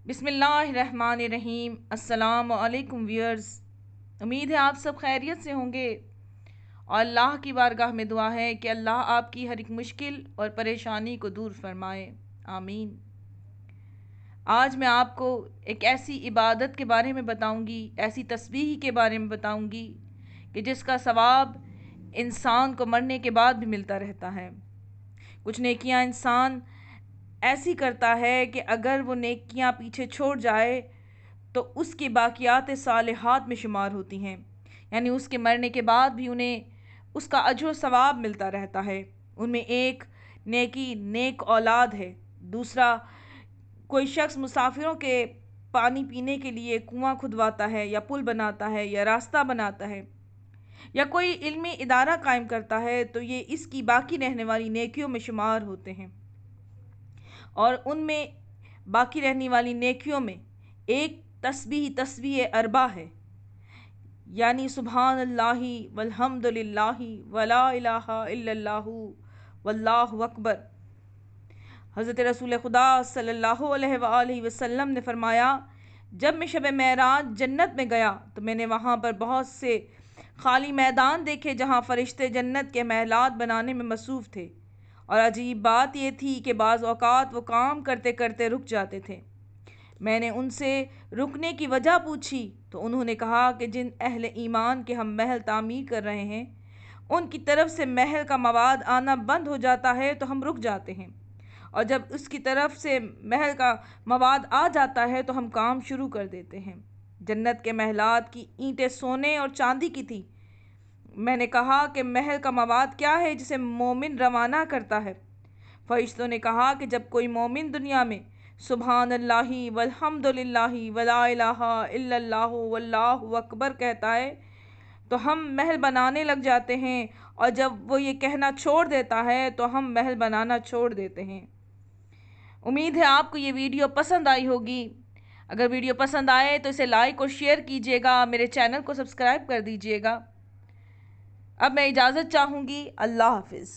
बिस्मिल्लाहिर्रहमानिर्रहीम। अस्सलाम वालेकुम व्यूअर्स। उम्मीद है आप सब खैरियत से होंगे और अल्लाह की बारगाह में दुआ है कि अल्लाह आपकी हर एक मुश्किल और परेशानी को दूर फरमाए, आमीन। आज मैं आपको एक ऐसी इबादत के बारे में बताऊंगी, ऐसी तस्बीह के बारे में बताऊंगी कि जिसका सवाब इंसान को मरने के बाद भी मिलता रहता है। कुछ नेकियां इंसान ऐसी करता है कि अगर वो नेकियां पीछे छोड़ जाए तो उसकी बाकियात सालिहात में शुमार होती हैं, यानी उसके मरने के बाद भी उन्हें उसका अजर सवाब मिलता रहता है। उनमें एक नेकी नेक औलाद है, दूसरा कोई शख्स मुसाफिरों के पानी पीने के लिए कुआं खुदवाता है या पुल बनाता है या रास्ता बनाता है या कोई इल्मी इदारा कायम करता है, तो ये इसकी बाकी रहने वाली नेकियों में शुमार होते हैं। और उनमें बाकी रहने वाली नेकियों में एक तस्बीह अरबा है, यानी सुभान अल्लाहि वल्हम्दुलिल्लाहि वला इलाहा इल्लल्लाहु वल्लाहु अकबर। हज़रत रसूल खुदा सल्लल्लाहु अलैहि वसल्लम ने फरमाया, जब मैं शब मेराज जन्नत में गया तो मैंने वहाँ पर बहुत से खाली मैदान देखे जहाँ फरिश्ते जन्नत के महलात बनाने में मसरूफ़ थे। और अजीब बात यह थी कि बाज़ औक़ात वो काम करते करते रुक जाते थे। मैंने उनसे रुकने की वजह पूछी तो उन्होंने कहा कि जिन अहले ईमान के हम महल तामीर कर रहे हैं उनकी तरफ से महल का मवाद आना बंद हो जाता है तो हम रुक जाते हैं, और जब उसकी तरफ से महल का मवाद आ जाता है तो हम काम शुरू कर देते हैं। जन्नत के महलात की ईंटें सोने और चांदी की थी। मैंने कहा कि महल का मवाद क्या है जिसे मोमिन रवाना करता है? फरिश्तों ने कहा कि जब कोई मोमिन दुनिया में सुभान अल्लाहि वल्हम्दुलिल्लाहि वला इलाहा इल्लल्लाहु वल्लाहु अकबर कहता है तो हम महल बनाने लग जाते हैं, और जब वो ये कहना छोड़ देता है तो हम महल बनाना छोड़ देते हैं। उम्मीद है आपको ये वीडियो पसंद आई होगी। अगर वीडियो पसंद आए तो इसे लाइक और शेयर कीजिएगा, मेरे चैनल को सब्सक्राइब कर दीजिएगा। अब मैं इजाज़त चाहूँगी। अल्लाह हाफ़िज़।